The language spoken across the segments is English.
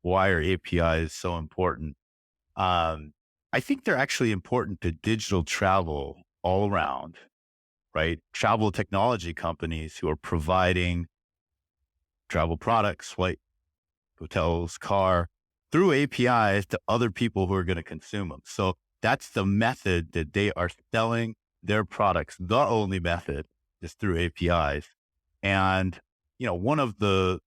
why are APIs so important? I think they're actually important to digital travel all around, right? Travel technology companies who are providing travel products, flight, hotels, car, through APIs to other people who are going to consume them. So that's the method that they are selling their products. The only method is through APIs. And, one of the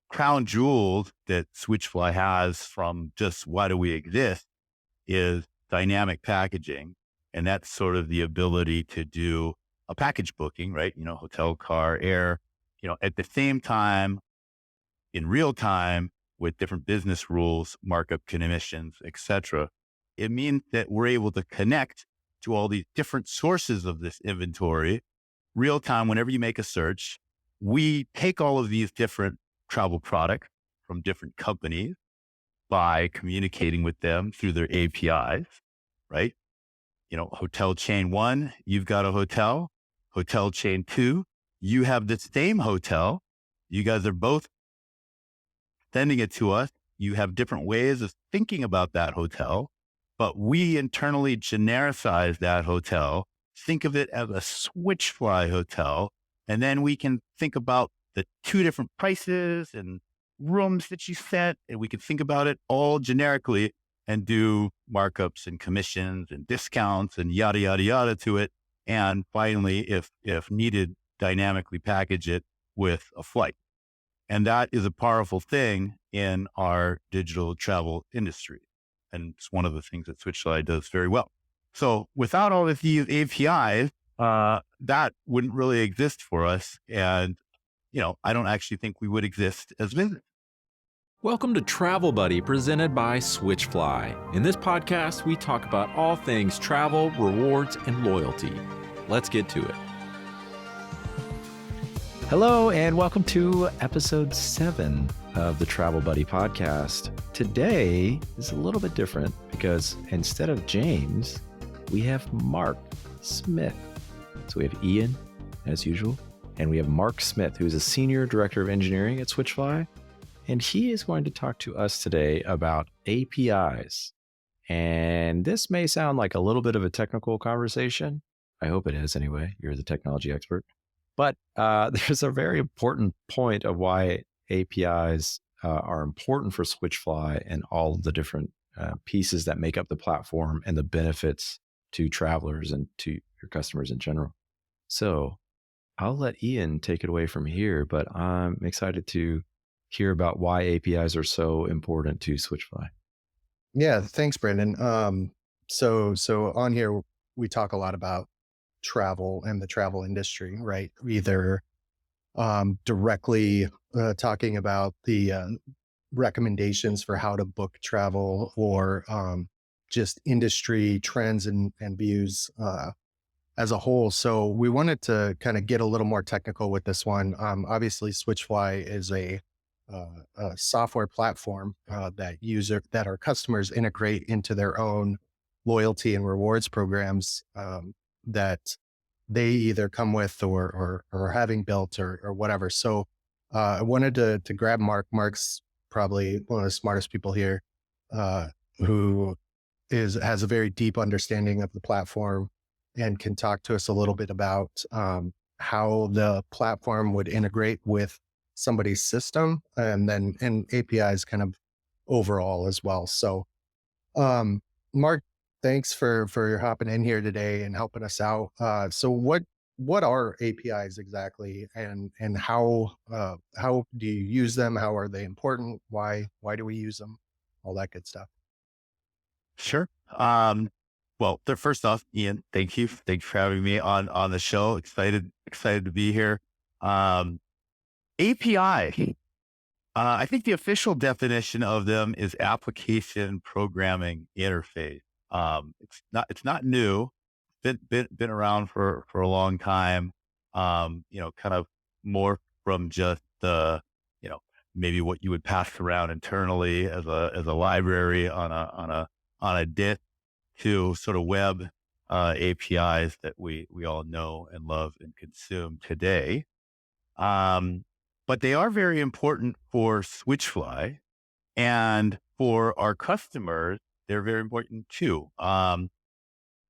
crown jewels that Switchfly has from just why do we exist is dynamic packaging. And that's sort of the ability to do a package booking, right? Hotel, car, air, at the same time, in real time, with different business rules, markup commissions, et cetera. It means that we're able to connect to all these different sources of this inventory real time. Whenever you make a search, we take all of these different travel products from different companies by communicating with them through their APIs, right? Hotel chain 1, you've got a hotel. Hotel chain 2, you have the same hotel. You guys are both sending it to us. You have different ways of thinking about that hotel, but we internally genericize that hotel, think of it as a Switchfly hotel, and then we can think about the 2 different prices and rooms that you set, and we can think about it all generically and do markups and commissions and discounts and yada, yada, yada to it. And finally, if needed, dynamically package it with a flight. And that is a powerful thing in our digital travel industry. And it's one of the things that Switchfly does very well. So without all of these APIs, that wouldn't really exist for us. And, I don't actually think we would exist as business. Welcome to Travel Buddy, presented by Switchfly. In this podcast, we talk about all things travel, rewards, and loyalty. Let's get to it. Hello, and welcome to episode 7 of the Travel Buddy podcast. Today is a little bit different because instead of James, we have Mark Smith. So we have Ian, as usual, and we have Mark Smith, who's a senior director of engineering at Switchfly. And he is going to talk to us today about APIs. And this may sound like a little bit of a technical conversation. I hope it is anyway. You're the technology expert. But there's a very important point of why APIs are important for Switchfly and all of the different pieces that make up the platform and the benefits to travelers and to your customers in general. So I'll let Ian take it away from here, but I'm excited to hear about why APIs are so important to Switchfly. Yeah, thanks, Brandon. So on here, we talk a lot about travel and the travel industry, right? Either directly talking about the recommendations for how to book travel or just industry trends and views as a whole. So we wanted to kind of get a little more technical with this one. Obviously, Switchfly is a software platform that our customers integrate into their own loyalty and rewards programs that they either come with or having built or whatever. So I wanted to grab Mark. Mark's probably one of the smartest people here, who has a very deep understanding of the platform and can talk to us a little bit about how the platform would integrate with somebody's system and APIs kind of overall as well. So Mark, thanks for hopping in here today and helping us out. So what are APIs exactly, and how do you use them? How are they important? Why do we use them? All that good stuff. Sure. Well, first off, Ian, thank you for having me on the show. Excited to be here. API. I think the official definition of them is application programming interface. It's not new. Been around for a long time. Kind of more from just maybe what you would pass around internally as a library on a disk to sort of web APIs that we all know and love and consume today. But they are very important for Switchfly And for our customers, they're very important too.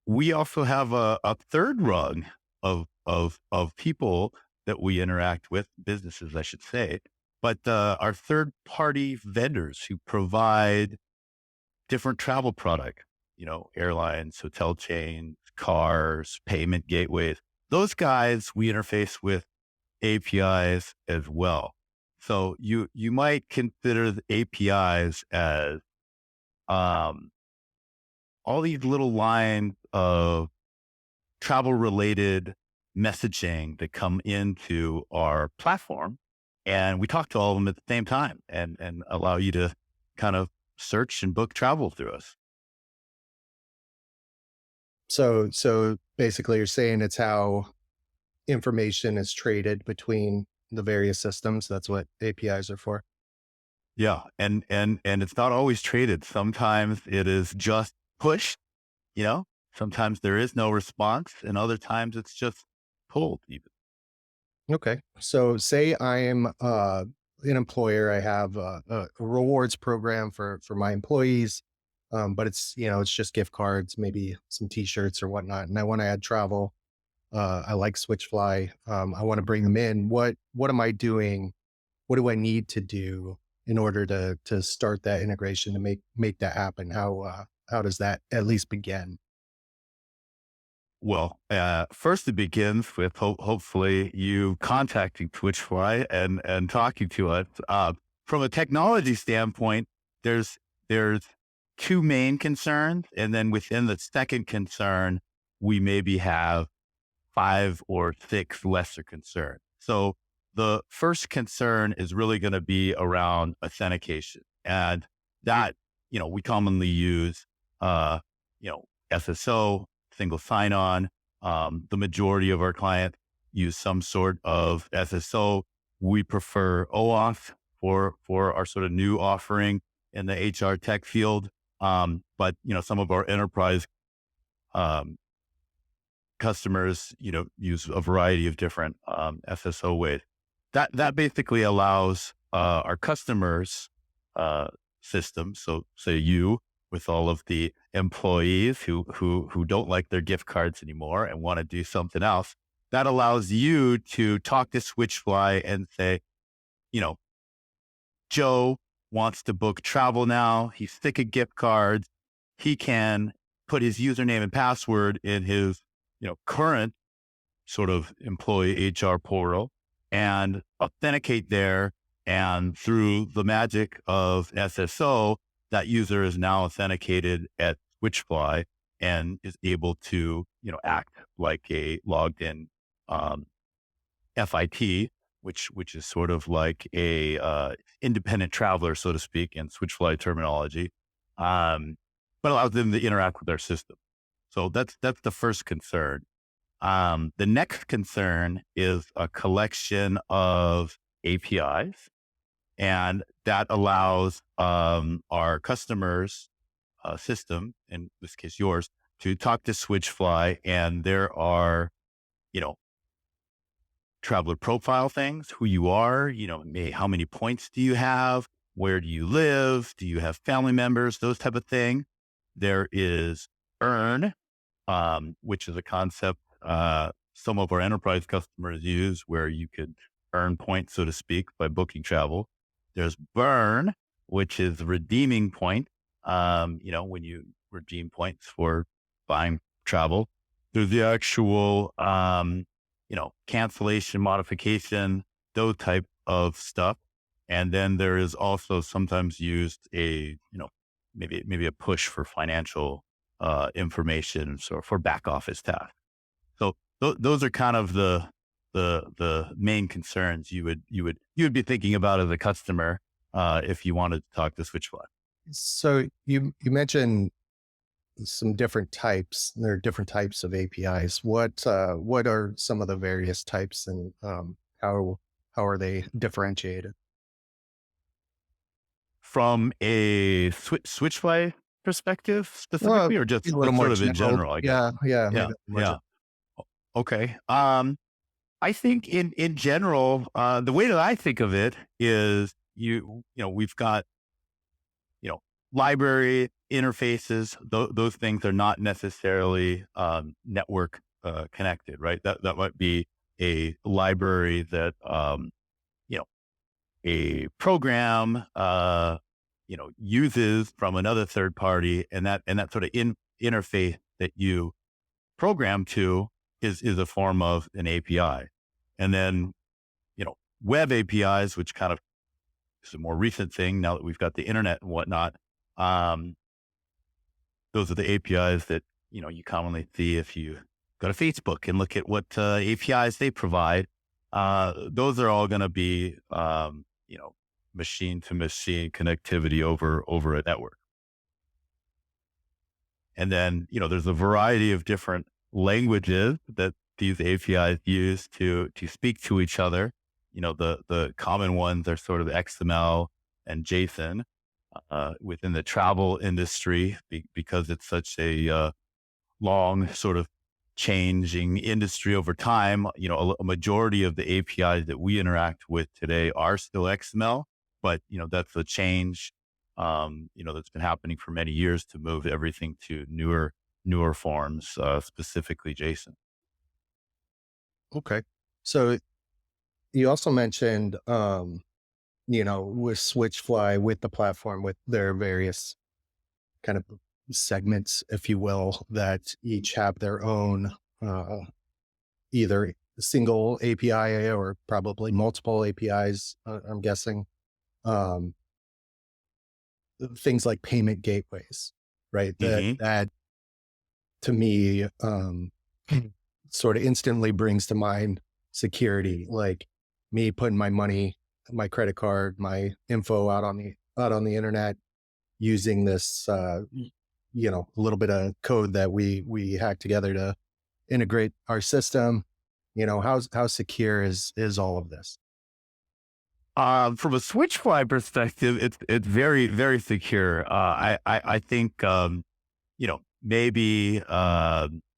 We also have a third rung of people that we interact with, businesses, I should say, but our third party vendors who provide different travel product, airlines, hotel chains, cars, payment gateways. Those guys we interface with APIs as well. So you might consider the APIs as um, all these little lines of travel related messaging that come into our platform. And we talk to all of them at the same time and allow you to kind of search and book travel through us. So basically you're saying it's how information is traded between the various systems. That's what APIs are for. Yeah. And it's not always traded. Sometimes it is just pushed, you know, sometimes there is no response and other times it's just pulled even. Okay. So say I am an employer, I have a rewards program for my employees. But it's just gift cards, maybe some t-shirts or whatnot. And I want to add travel. I like Switchfly. I want to bring them in. What am I doing? What do I need to do in order to start that integration to make that happen? How does that at least begin? Well, first it begins with hopefully you contacting Switchfly and talking to us. From a technology standpoint, there's two main concerns, and then within the second concern, we maybe have five or six lesser concerns. So the first concern is really going to be around authentication, and that we commonly use SSO, single sign-on. The majority of our clients use some sort of SSO. We prefer OAuth for our sort of new offering in the HR tech field. But some of our enterprise um, customers, use a variety of different SSO ways. That basically allows our customers' system. So say you with all of the employees who don't like their gift cards anymore and want to do something else. That allows you to talk to Switchfly and say, you know, Joe wants to book travel now. He's sick of gift cards. He can put his username and password in his, current sort of employee HR portal and authenticate there. And through the magic of SSO, that user is now authenticated at Switchfly and is able to, act like a logged in um, FIT, which is sort of like a independent traveler, so to speak, in Switchfly terminology, but allows them to interact with our system. So that's the first concern. The next concern is a collection of APIs, and that allows our customers' system, in this case yours, to talk to Switchfly, and there are, you know, traveler profile things, who you are, how many points do you have? Where do you live? Do you have family members? Those type of thing. There is earn, which is a concept some of our enterprise customers use where you could earn points, so to speak, by booking travel. There's burn, which is redeeming point, when you redeem points for buying travel. There's the actual, cancellation, modification, those type of stuff. And then there is also sometimes used maybe a push for financial information, so for back office tasks. So those are kind of the main concerns you would be thinking about as a customer if you wanted to talk to Switchfly. So you mentioned some different types. There are different types of APIs. What are some of the various types, and how are they differentiated? From a Switchfly perspective Well, specifically, or just a little more sort of in general. general, I guess. Yeah, yeah, Yeah, maybe more yeah. Okay. I think in general, the way that I think of it is we've got library interfaces, those things are not necessarily network connected, right? That might be a library that you know a program uses from another third party, and that sort of interface that you program to is a form of an API. And then web APIs, which kind of is a more recent thing now that we've got the internet and whatnot. Um, those are the APIs that you commonly see if you go to Facebook and look at what APIs they provide. Those are all going to be machine to machine connectivity over a network. And then there's a variety of different languages that these APIs use to speak to each other. The common ones are sort of XML and JSON. Within the travel industry, because it's such a long sort of changing industry over time. A majority of the APIs that we interact with today are still XML, but that's a change that's been happening for many years to move everything to newer forms, specifically JSON. Okay. So you also mentioned, with Switchfly, with the platform, with their various kind of segments, if you will, that each have their own either single API or probably multiple APIs, I'm guessing. Um, things like payment gateways, right? That Mm-hmm. that to me sort of instantly brings to mind security, like me putting my money, my credit card, my info out on the internet using this a little bit of code that we hack together to integrate our system. How secure is all of this? From a Switchfly perspective, it's very, very secure. I think maybe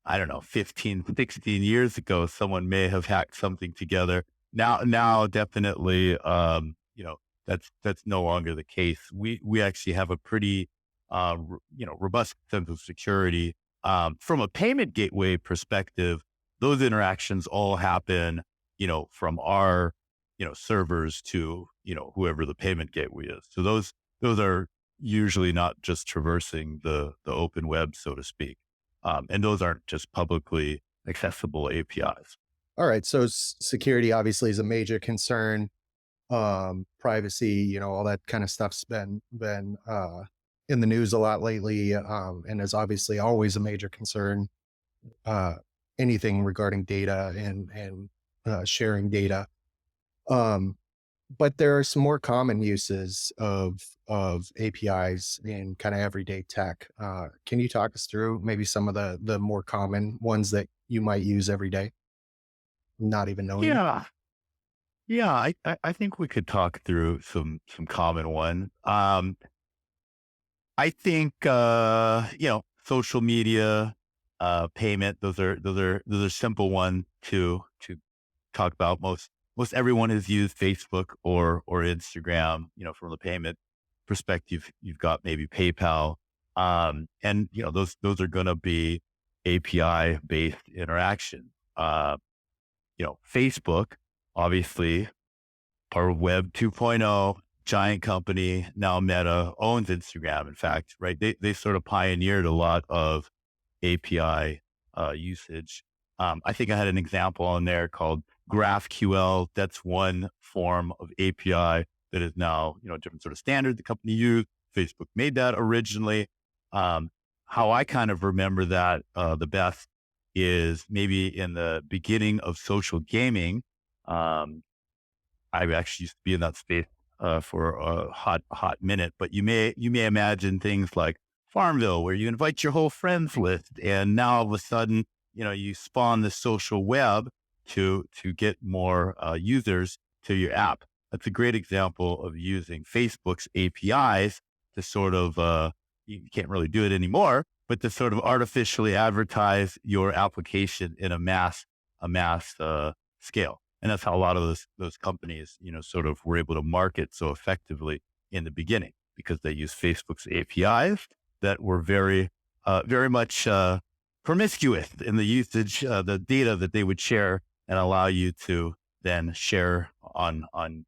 I don't know, 15, 16 years ago, someone may have hacked something together. Now, definitely, that's no longer the case. We actually have a pretty robust sense of security. From a payment gateway perspective, those interactions all happen from our servers to whoever the payment gateway is. So those are usually not just traversing the open web, so to speak, and those aren't just publicly accessible APIs. All right, so security obviously is a major concern. Privacy, all that kind of stuff's been in the news a lot lately, and is obviously always a major concern. Uh, Anything regarding data and sharing data. Um, but there are some more common uses of APIs in kind of everyday tech. Can you talk us through maybe some of the more common ones that you might use every day, not even knowing it? Yeah, yeah. I think we could talk through some common one. I think social media, payment. Those are simple ones to talk about. Most everyone has used Facebook or Instagram. From the payment perspective, you've got maybe PayPal, and those are going to be API based interaction. Facebook, obviously part of Web 2.0, giant company, now Meta owns Instagram. In fact, right? They sort of pioneered a lot of API usage. I think I had an example on there called GraphQL. That's one form of API that is now, a different sort of standard the company used. Facebook made that originally. How I kind of remember that the best is maybe in the beginning of social gaming. I actually used to be in that space for a hot minute, but you may imagine things like Farmville, where you invite your whole friends list, and now all of a sudden, you spawn the social web to get more users to your app. That's a great example of using Facebook's APIs to sort of you can't really do it anymore, but to sort of artificially advertise your application in a mass scale. And that's how a lot of those companies, sort of were able to market so effectively in the beginning. because they use Facebook's APIs that were very much promiscuous in the usage, the data that they would share and allow you to then share on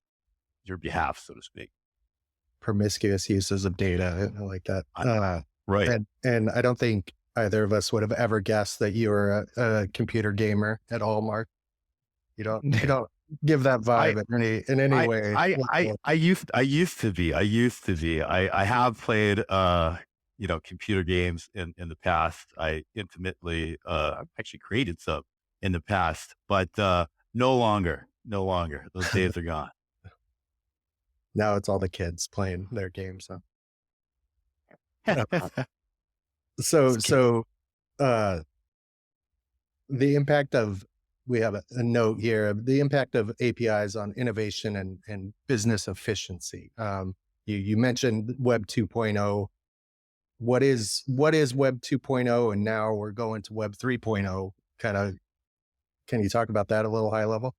your behalf, so to speak. Promiscuous uses of data. I like that. Right. And I don't think either of us would have ever guessed that you were a computer gamer at all, Mark. You don't give that I, vibe in any I, way. I used to be. I have played, computer games in the past. I intimately, I've actually created some in the past, but, no longer, no longer. Those days are gone. Now it's all the kids playing their games. Uh, so It's ki- so uh the impact of we have a note here of the impact of APIs on innovation and business efficiency. You mentioned Web 2.0. What is Web 2.0, and now we're going to Web 3.0. Kind of, can you talk about that a little high level?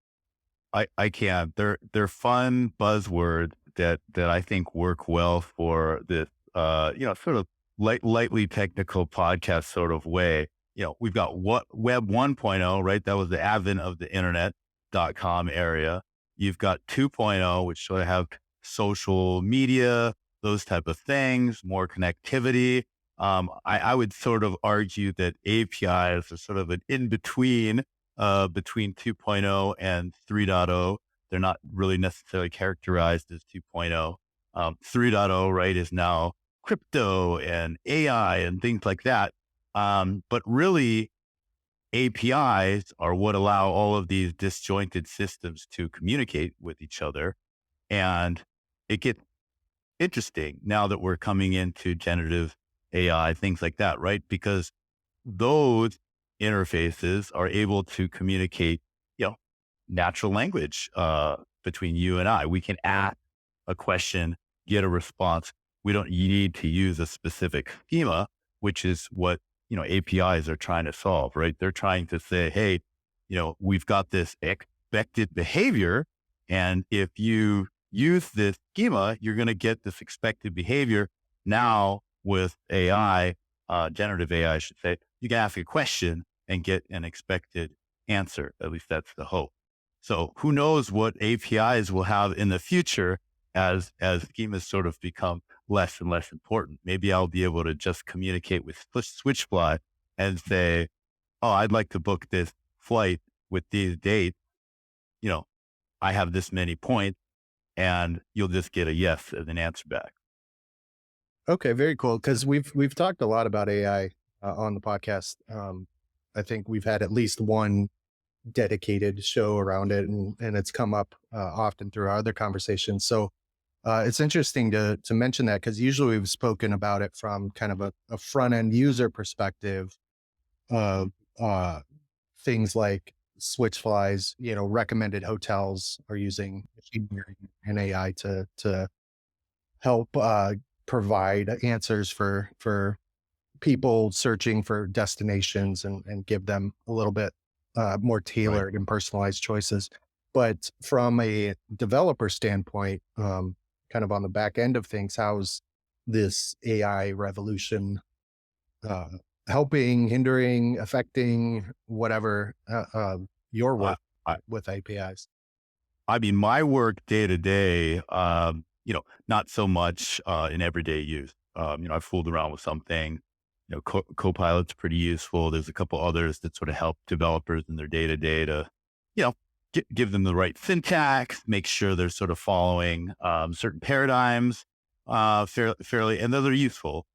I can. They're fun buzzwords that I think work well for this sort of lightly technical podcast sort of way. We've got what Web 1.0, right? That was the advent of the internet.com area. You've got 2.0, which sort of have social media, those type of things, more connectivity. I would sort of argue that APIs are sort of an in between 2.0 and 3.0. They're not really necessarily characterized as 2.0. 3.0, right, is now crypto and AI and things like that. But really, APIs are what allow all of these disjointed systems to communicate with each other. And it gets interesting now that we're coming into generative AI, things like that, right? Because those interfaces are able to communicate, natural language between you and I. We can ask a question, get a response. We don't need to use a specific schema, which is what APIs are trying to solve, right? They're trying to say, hey, we've got this expected behavior, and if you use this schema, you're going to get this expected behavior. Now with AI, generative AI, I should say, you can ask a question and get an expected answer. At least that's the hope. So who knows what APIs will have in the future as schemas sort of become less and less important. Maybe I'll be able to just communicate with Switchfly and say, oh, I'd like to book this flight with these dates. I have this many points, and you'll just get a yes as an answer back. Okay, very cool. Because we've talked a lot about AI on the podcast. I think we've had at least one dedicated show around it, and it's come up often through our other conversations. So it's interesting to mention that, because usually we've spoken about it from kind of a front end user perspective of things like Switchflies, recommended hotels are using machine learning and AI to help provide answers for people searching for destinations and give them a little bit more Right. tailored and personalized choices. But from a developer standpoint, kind of on the back end of things, how's this AI revolution uh, helping, hindering, affecting whatever your I, work I, with APIs? I mean, my work day to day, not so much in everyday use. I've fooled around with something. Copilot's pretty useful. There's a couple others that sort of help developers in their day to day to, you know, give them the right syntax, make sure they're sort of following certain paradigms fairly, and those are useful.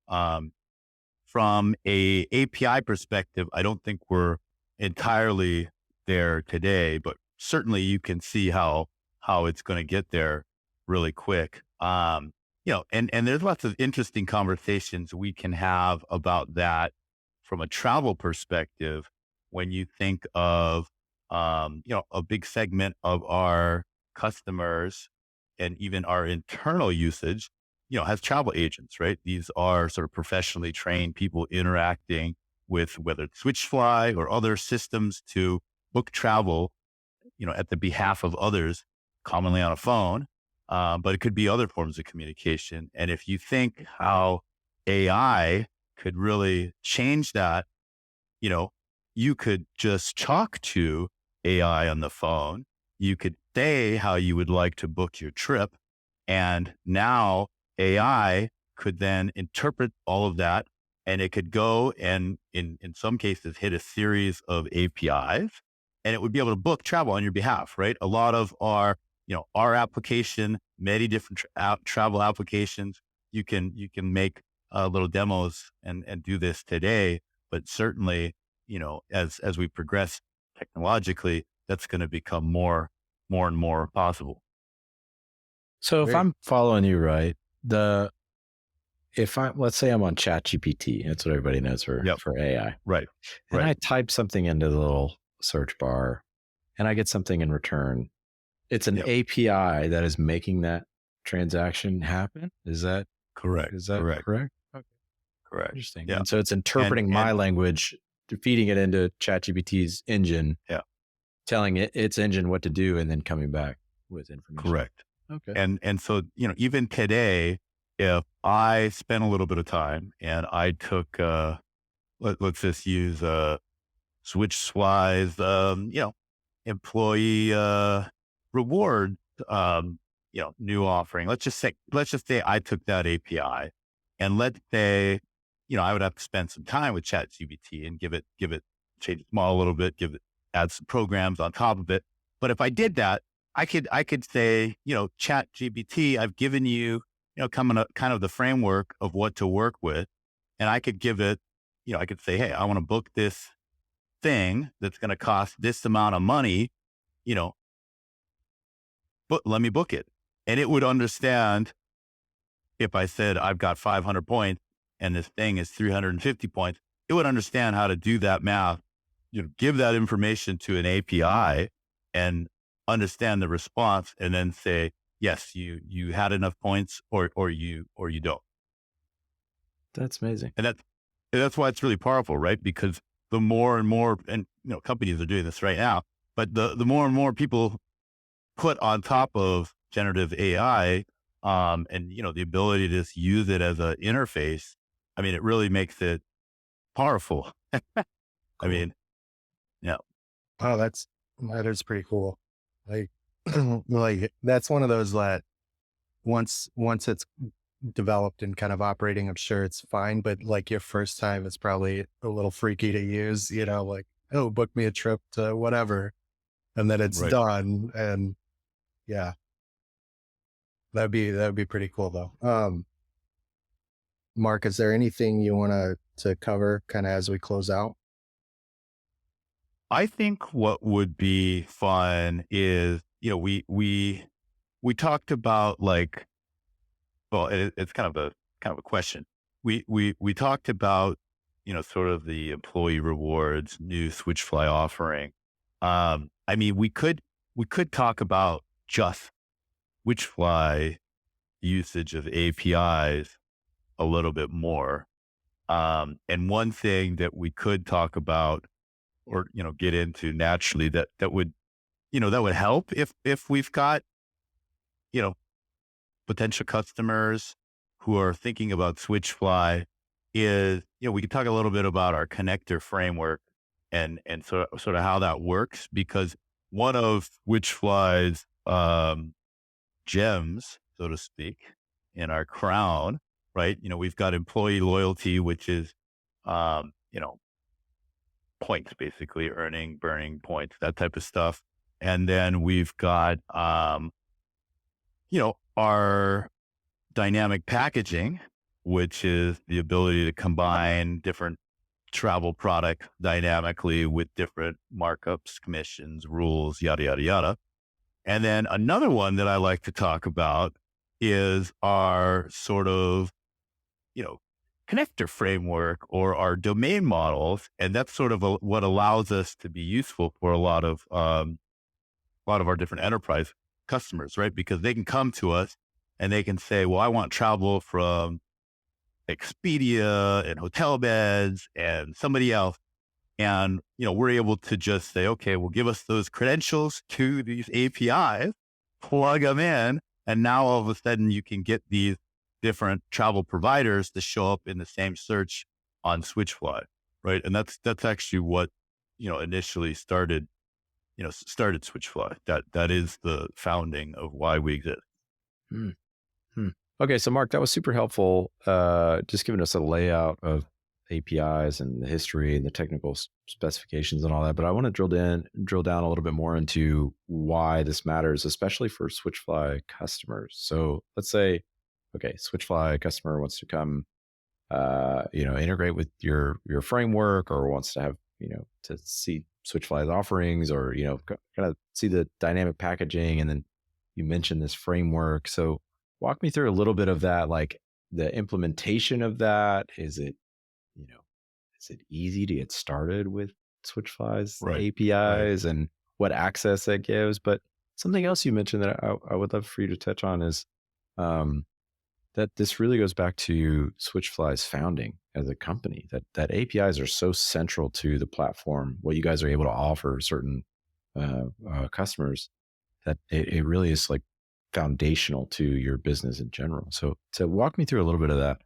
From a API perspective, I don't think we're entirely there today, but certainly you can see how it's going to get there really quick. And there's lots of interesting conversations we can have about that from a travel perspective. When you think of a big segment of our customers and even our internal usage, has travel agents, right? These are sort of professionally trained people interacting with whether it's Switchfly or other systems to book travel, at the behalf of others, commonly on a phone. but it could be other forms of communication. And if you think how AI could really change that, you know, you could just talk to AI on the phone. You could say how you would like to book your trip. And now AI could then interpret all of that, and it could go and in some cases hit a series of APIs, and it would be able to book travel on your behalf, right? A lot of our application, many different travel applications, you can make little demos and do this today, but certainly, as we progress technologically, that's going to become more and more possible. So if Great. I'm following you right, let's say I'm on ChatGPT, that's what everybody knows Yep. for AI, Right. and Right. I type something into the little search bar and I get something in return. It's an Yep. API that is making that transaction happen. Is that Correct. Correct. correct? Okay, Correct. interesting. Yeah. And so it's And interpreting my and language, feeding it into ChatGPT's engine, yeah, telling it its engine what to do, and then coming back with information. correct. Okay. And so, even today, if I spent a little bit of time and I took let's just use Switchfly's employee reward new offering. Let's just say I took that API, and let's say I would have to spend some time with ChatGPT and give it change its model a little bit, add some programs on top of it. But if I did that, I could say, ChatGPT, I've given you kind of the framework of what to work with, and I could give it, I could say, hey, I want to book this thing that's going to cost this amount of money, you know, but let me book it. And it would understand if I said I've got 500 points and this thing is 350 points, it would understand how to do that math, give that information to an API and understand the response and then say, yes, you had enough points or you don't. That's amazing. And that's why it's really powerful, right? Because the more and more, and companies are doing this right now, but the more and more people put on top of generative AI, and the ability to just use it as an interface, I mean, it really makes it powerful. I Cool. mean, yeah, Oh, that is pretty cool. Like, like that's one of those that once it's developed and kind of operating, I'm sure it's fine. But like your first time, it's probably a little freaky to use. Like, oh, book me a trip to whatever, and then it's right. done. And yeah, that'd be pretty cool though. Mark, is there anything you want to cover kind of as we close out? I think what would be fun is, we talked about like, well, it's kind of a question. We talked about, sort of the employee rewards, new Switchfly offering. I mean, we could talk about just Switchfly usage of APIs a little bit more. And one thing that we could talk about or, get into naturally that would help if we've got, you know, potential customers who are thinking about Switchfly is, we could talk a little bit about our connector framework and sort of how that works, because one of Switchfly's gems, so to speak, in our crown, right? We've got employee loyalty, which is, um, you know, points, basically earning, burning points, that type of stuff. And then we've got, our dynamic packaging, which is the ability to combine different travel products dynamically with different markups, commissions, rules, yada, yada, yada. And then another one that I like to talk about is our sort of, you know, connector framework or our domain models. And that's sort of what allows us to be useful for a lot of our different enterprise customers, right? Because they can come to us and they can say, well, I want travel from Expedia and hotel beds and somebody else. And, we're able to just say, okay, well, give us those credentials to these APIs, plug them in, And now all of a sudden you can get these different travel providers to show up in the same search on Switchfly, right? And that's actually what, initially started Switchfly. That is the founding of why we exist. Hmm. Hmm. Okay, so Mark, that was super helpful. Just giving us a layout of APIs and the history and the technical specifications and all that. But I want to drill down a little bit more into why this matters, especially for Switchfly customers. So let's say, okay, Switchfly customer wants to come, integrate with your framework, or wants to have, to see Switchfly's offerings, or kind of see the dynamic packaging, and then you mentioned this framework. So walk me through a little bit of that, like the implementation of that. You know, is it easy to get started with Switchfly's Right. Right. APIs and what access that gives? But something else you mentioned that I would love for you to touch on is um, that this really goes back to Switchfly's founding as a company. That APIs are so central to the platform, what you guys are able to offer certain customers, that it really is like foundational to your business in general. So walk me through a little bit of that.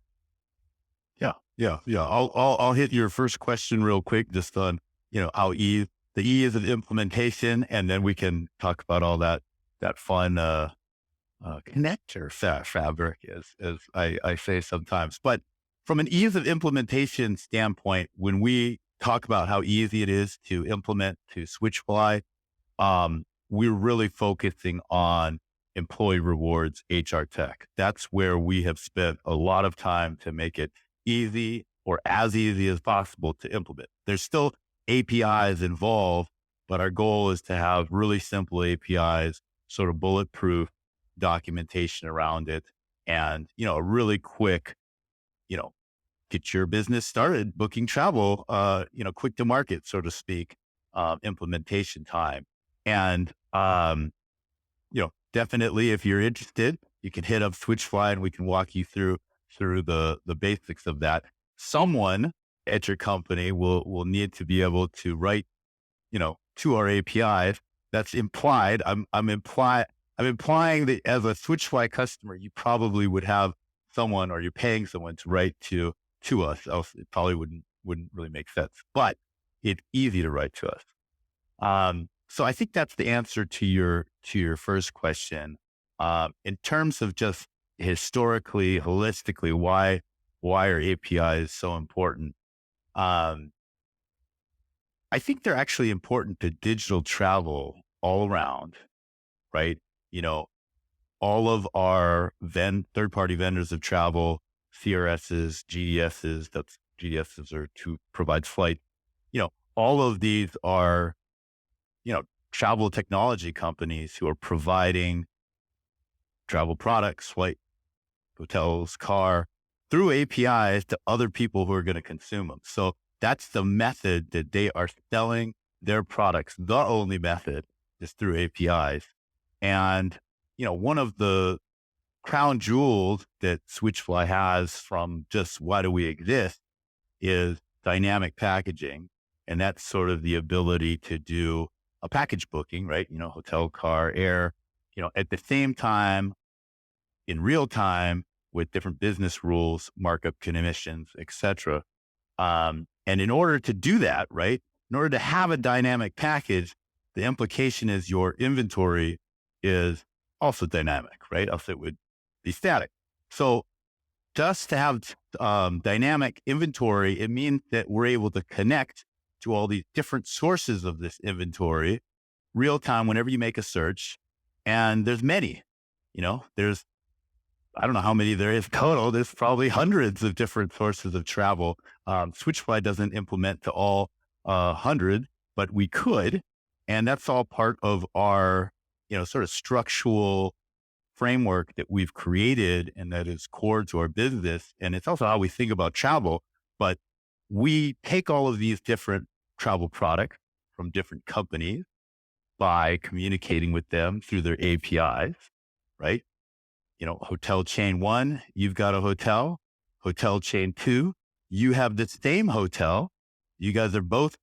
Yeah. I'll hit your first question real quick, just on, how the E is of implementation, and then we can talk about all that fun, connector fabric, as I say sometimes. But from an ease of implementation standpoint, when we talk about how easy it is to implement to Switchfly, we're really focusing on employee rewards, HR tech. That's where we have spent a lot of time to make it easy, or as easy as possible, to implement. There's still APIs involved, but our goal is to have really simple APIs, sort of bulletproof documentation around it, and, a really quick, you know, get your business started booking travel, quick to market, so to speak, implementation time. And, definitely, if you're interested, you can hit up Switchfly and we can walk you through the basics of that. Someone at your company will need to be able to write, to our APIs. That's implied. I'm implying that as a Switchfly customer, you probably would have someone, or you're paying someone to write to us, else it probably wouldn't really make sense. But it's easy to write to us. So I think that's the answer to your first question. In terms of just historically, holistically, why are APIs so important? I think they're actually important to digital travel all around, right? All of our third-party vendors of travel, CRSs, GDSs, that's GDSs are to provide flight. All of these are, travel technology companies who are providing travel products, flight, hotels, car, through APIs to other people who are going to consume them. So that's the method that they are selling their products. The only method is through APIs. And, one of the crown jewels that Switchfly has, from just why do we exist, is dynamic packaging. And that's sort of the ability to do a package booking, right? Hotel, car, air, at the same time, in real time, with different business rules, markup commissions, et cetera. And in order to do that, right, in order to have a dynamic package, the implication is your inventory is also dynamic, right? Else it would be static. So just to have dynamic inventory, it means that we're able to connect to all these different sources of this inventory real time whenever you make a search. And there's many, there's, I don't know how many there is total. There's probably hundreds of different sources of travel. Switchfly doesn't implement to all 100, but we could. And that's all part of our, sort of structural framework that we've created, and that is core to our business. And it's also how we think about travel. But we take all of these different travel products from different companies by communicating with them through their APIs, right? Hotel chain 1, you've got a hotel. Hotel chain 2, you have the same hotel. You guys are both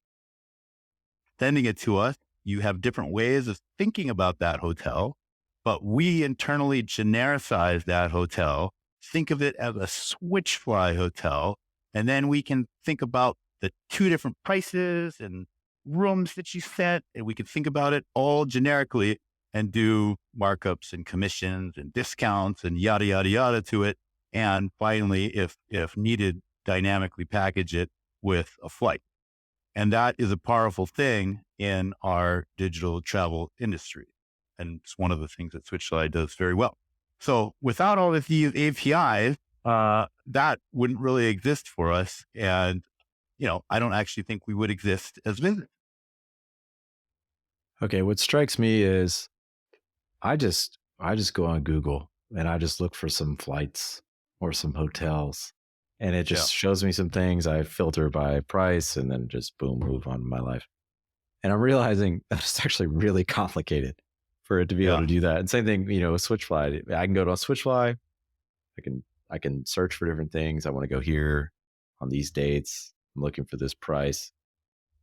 sending it to us. You have different ways of thinking about that hotel. but we internally genericize that hotel, think of it as a Switchfly hotel, and then we can think about the two different prices and rooms that you set, and we can think about it all generically and do markups and commissions and discounts and yada, yada, yada to it. And finally, if needed, dynamically package it with a flight. And that is a powerful thing in our digital travel industry. And it's one of the things that Switchfly does very well. So without all of these APIs, that wouldn't really exist for us. And, I don't actually think we would exist as business. Okay. What strikes me is I just go on Google and I just look for some flights or some hotels, and it just shows me some things. I filter by price and then just boom, move on with my life. And I'm realizing that it's actually really complicated for it to be able to do that. And same thing, with Switchfly. I can go to a Switchfly. I can search for different things. I want to go here on these dates. I'm looking for this price.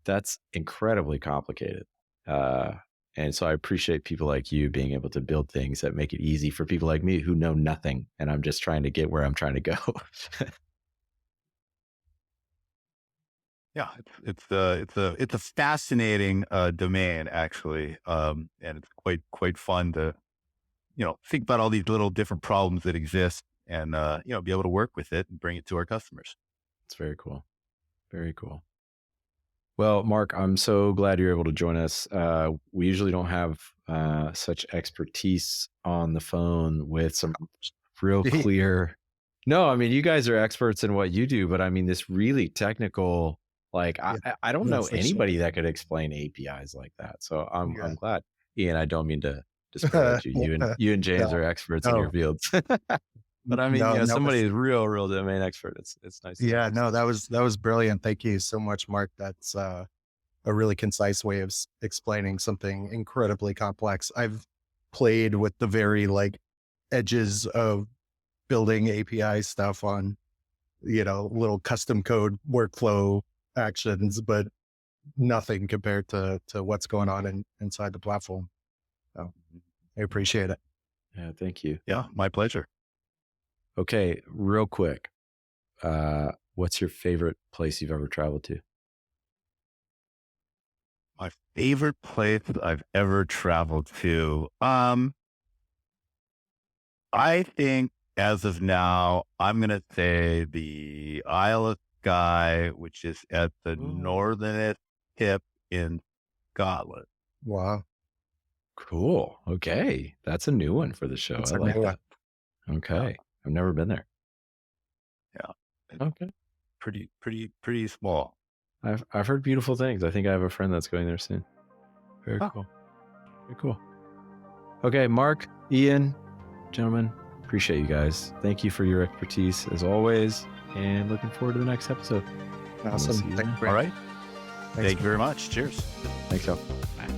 That's incredibly complicated. And so I appreciate people like you being able to build things that make it easy for people like me who know nothing. And I'm just trying to get where I'm trying to go. Yeah, it's a fascinating domain actually, and it's quite fun to think about all these little different problems that exist, and be able to work with it and bring it to our customers. It's very cool, very cool. Well, Mark, I'm so glad you're able to join us. We usually don't have such expertise on the phone with some real clear. No, I mean, you guys are experts in what you do, but I mean, this really technical. Like, I don't know anybody that could explain APIs like that. So I'm glad. Ian, I don't mean to disparage you. You and James are experts in your fields. But I mean, somebody is real domain expert. It's nice. That was brilliant. Thank you so much, Mark. That's a really concise way of explaining something incredibly complex. I've played with the very edges of building API stuff on, little custom code workflow actions, but nothing compared to what's going on inside the platform. So I appreciate it. Yeah, thank you. Yeah, my pleasure. Okay, real quick. What's your favorite place you've ever traveled to? My favorite place I've ever traveled to. I think as of now, I'm going to say the Isle of Skye, which is at the northernest tip in Scotland. Wow. Cool. Okay. That's a new one for the show. I like that. Okay. Yeah. I've never been there. Yeah. Okay. Pretty small. I've heard beautiful things. I think I have a friend that's going there soon. Very cool. Very cool. Okay, Mark, Ian, gentlemen, appreciate you guys. Thank you for your expertise as always, and looking forward to the next episode. Awesome. All right. Thank you very much. Cheers. Thanks, y'all. Bye.